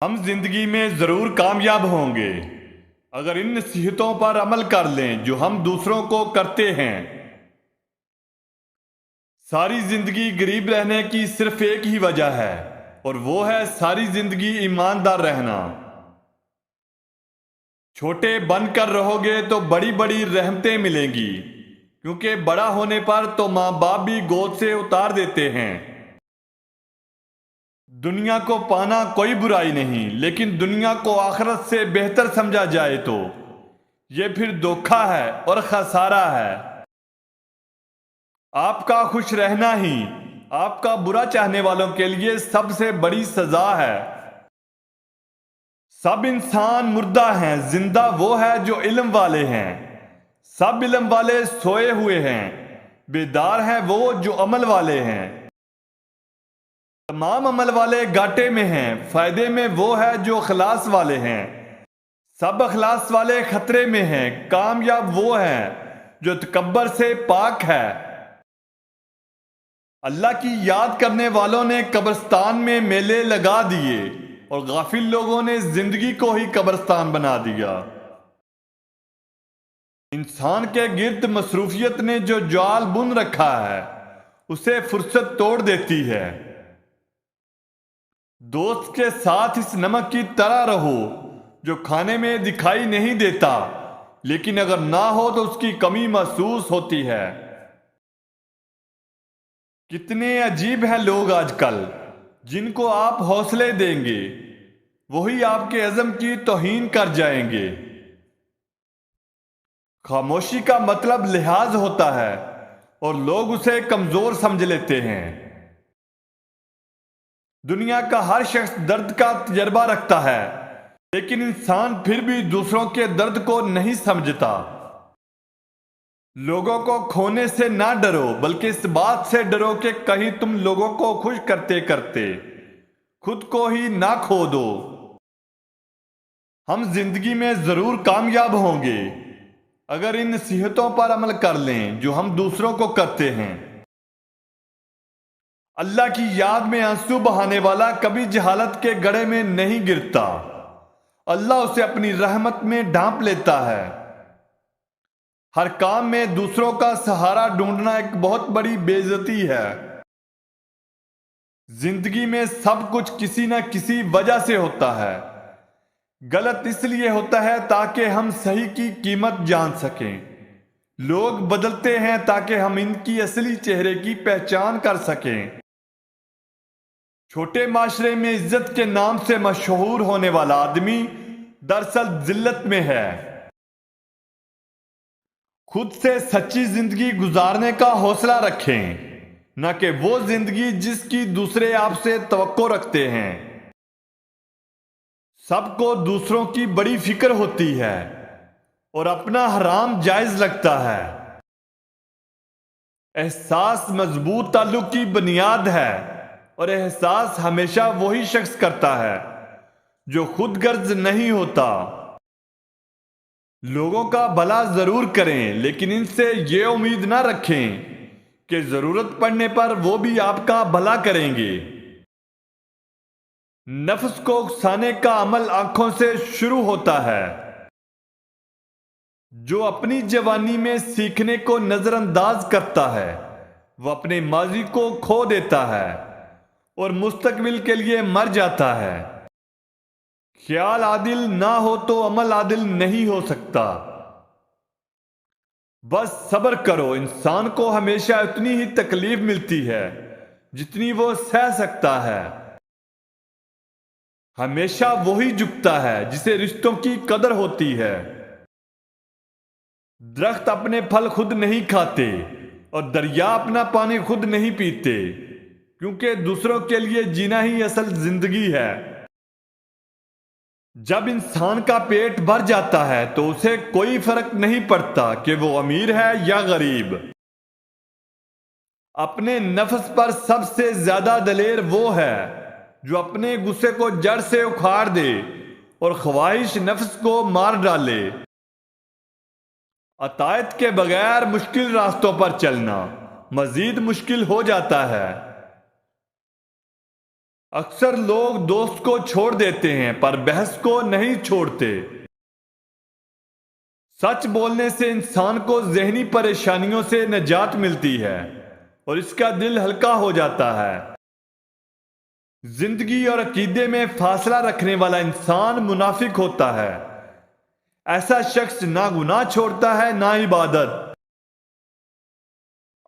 ہم زندگی میں ضرور کامیاب ہوں گے اگر ان نصیحتوں پر عمل کر لیں جو ہم دوسروں کو کرتے ہیں۔ ساری زندگی غریب رہنے کی صرف ایک ہی وجہ ہے اور وہ ہے ساری زندگی ایماندار رہنا۔ چھوٹے بن کر رہو گے تو بڑی بڑی رحمتیں ملیں گی، کیونکہ بڑا ہونے پر تو ماں باپ بھی گود سے اتار دیتے ہیں۔ دنیا کو پانا کوئی برائی نہیں، لیکن دنیا کو آخرت سے بہتر سمجھا جائے تو یہ پھر دھوکہ ہے اور خسارہ ہے۔ آپ کا خوش رہنا ہی آپ کا برا چاہنے والوں کے لیے سب سے بڑی سزا ہے۔ سب انسان مردہ ہیں، زندہ وہ ہے جو علم والے ہیں۔ سب علم والے سوئے ہوئے ہیں، بیدار ہیں وہ جو عمل والے ہیں۔ تمام عمل والے گھاٹے میں ہیں، فائدے میں وہ ہے جو اخلاص والے ہیں۔ سب اخلاص والے خطرے میں ہیں، کامیاب وہ ہیں جو تکبر سے پاک ہے۔ اللہ کی یاد کرنے والوں نے قبرستان میں میلے لگا دیے اور غافل لوگوں نے زندگی کو ہی قبرستان بنا دیا۔ انسان کے گرد مصروفیت نے جو جال بن رکھا ہے اسے فرصت توڑ دیتی ہے۔ دوست کے ساتھ اس نمک کی طرح رہو جو کھانے میں دکھائی نہیں دیتا، لیکن اگر نہ ہو تو اس کی کمی محسوس ہوتی ہے۔ کتنے عجیب ہیں لوگ آج کل، جن کو آپ حوصلے دیں گے وہی آپ کے عزم کی توہین کر جائیں گے۔ خاموشی کا مطلب لحاظ ہوتا ہے اور لوگ اسے کمزور سمجھ لیتے ہیں۔ دنیا کا ہر شخص درد کا تجربہ رکھتا ہے، لیکن انسان پھر بھی دوسروں کے درد کو نہیں سمجھتا۔ لوگوں کو کھونے سے نہ ڈرو، بلکہ اس بات سے ڈرو کہ کہیں تم لوگوں کو خوش کرتے کرتے خود کو ہی نہ کھو دو۔ ہم زندگی میں ضرور کامیاب ہوں گے اگر ان نصیحتوں پر عمل کر لیں جو ہم دوسروں کو کرتے ہیں۔ اللہ کی یاد میں آنسو بہانے والا کبھی جہالت کے گڑھے میں نہیں گرتا، اللہ اسے اپنی رحمت میں ڈھانپ لیتا ہے۔ ہر کام میں دوسروں کا سہارا ڈھونڈنا ایک بہت بڑی بے عزتی ہے۔ زندگی میں سب کچھ کسی نہ کسی وجہ سے ہوتا ہے۔ غلط اس لیے ہوتا ہے تاکہ ہم صحیح کی قیمت جان سکیں۔ لوگ بدلتے ہیں تاکہ ہم ان کی اصلی چہرے کی پہچان کر سکیں۔ چھوٹے معاشرے میں عزت کے نام سے مشہور ہونے والا آدمی دراصل ذلت میں ہے۔ خود سے سچی زندگی گزارنے کا حوصلہ رکھیں، نہ کہ وہ زندگی جس کی دوسرے آپ سے توقع رکھتے ہیں۔ سب کو دوسروں کی بڑی فکر ہوتی ہے اور اپنا حرام جائز لگتا ہے۔ احساس مضبوط تعلق کی بنیاد ہے اور احساس ہمیشہ وہی شخص کرتا ہے جو خود غرض نہیں ہوتا۔ لوگوں کا بھلا ضرور کریں، لیکن ان سے یہ امید نہ رکھیں کہ ضرورت پڑنے پر وہ بھی آپ کا بھلا کریں گے۔ نفس کو اکسانے کا عمل آنکھوں سے شروع ہوتا ہے۔ جو اپنی جوانی میں سیکھنے کو نظر انداز کرتا ہے وہ اپنے ماضی کو کھو دیتا ہے اور مستقبل کے لیے مر جاتا ہے۔ خیال عادل نہ ہو تو عمل عادل نہیں ہو سکتا۔ بس صبر کرو، انسان کو ہمیشہ اتنی ہی تکلیف ملتی ہے جتنی وہ سہ سکتا ہے۔ ہمیشہ وہی جھکتا ہے جسے رشتوں کی قدر ہوتی ہے۔ درخت اپنے پھل خود نہیں کھاتے اور دریا اپنا پانی خود نہیں پیتے، کیونکہ دوسروں کے لیے جینا ہی اصل زندگی ہے۔ جب انسان کا پیٹ بھر جاتا ہے تو اسے کوئی فرق نہیں پڑتا کہ وہ امیر ہے یا غریب۔ اپنے نفس پر سب سے زیادہ دلیر وہ ہے جو اپنے غصے کو جڑ سے اکھاڑ دے اور خواہش نفس کو مار ڈالے۔ عطایت کے بغیر مشکل راستوں پر چلنا مزید مشکل ہو جاتا ہے۔ اکثر لوگ دوست کو چھوڑ دیتے ہیں پر بحث کو نہیں چھوڑتے۔ سچ بولنے سے انسان کو ذہنی پریشانیوں سے نجات ملتی ہے اور اس کا دل ہلکا ہو جاتا ہے۔ زندگی اور عقیدے میں فاصلہ رکھنے والا انسان منافق ہوتا ہے۔ ایسا شخص نہ گناہ چھوڑتا ہے نہ عبادت۔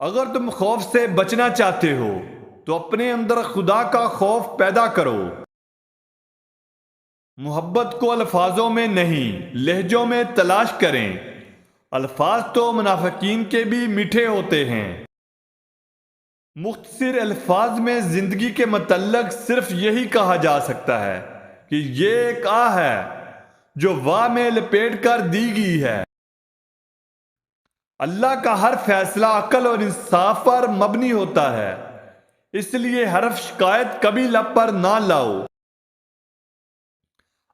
اگر تم خوف سے بچنا چاہتے ہو تو اپنے اندر خدا کا خوف پیدا کرو۔ محبت کو الفاظوں میں نہیں لہجوں میں تلاش کریں۔ الفاظ تو منافقین کے بھی میٹھے ہوتے ہیں۔ مختصر الفاظ میں زندگی کے متعلق صرف یہی کہا جا سکتا ہے کہ یہ ایک ہے جو واہ میں لپیٹ کر دی گئی ہے۔ اللہ کا ہر فیصلہ عقل اور انصاف پر مبنی ہوتا ہے، اس لیے حرف شکایت کبھی لب پر نہ لاؤ۔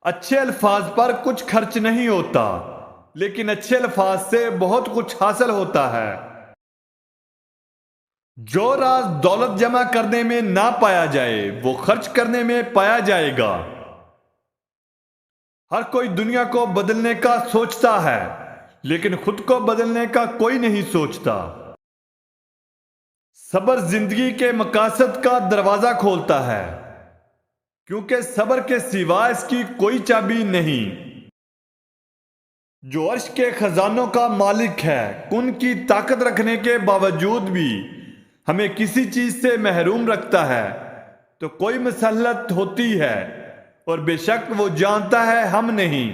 اچھے الفاظ پر کچھ خرچ نہیں ہوتا، لیکن اچھے الفاظ سے بہت کچھ حاصل ہوتا ہے۔ جو راز دولت جمع کرنے میں نہ پایا جائے وہ خرچ کرنے میں پایا جائے گا۔ ہر کوئی دنیا کو بدلنے کا سوچتا ہے، لیکن خود کو بدلنے کا کوئی نہیں سوچتا۔ صبر زندگی کے مقاصد کا دروازہ کھولتا ہے، کیونکہ صبر کے سوا اس کی کوئی چابی نہیں۔ جو عرش کے خزانوں کا مالک ہے، ان کی طاقت رکھنے کے باوجود بھی ہمیں کسی چیز سے محروم رکھتا ہے تو کوئی مسلط ہوتی ہے، اور بے شک وہ جانتا ہے ہم نہیں۔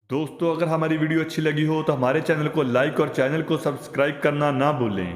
دوستو، اگر ہماری ویڈیو اچھی لگی ہو تو ہمارے چینل کو لائک اور چینل کو سبسکرائب کرنا نہ بھولیں۔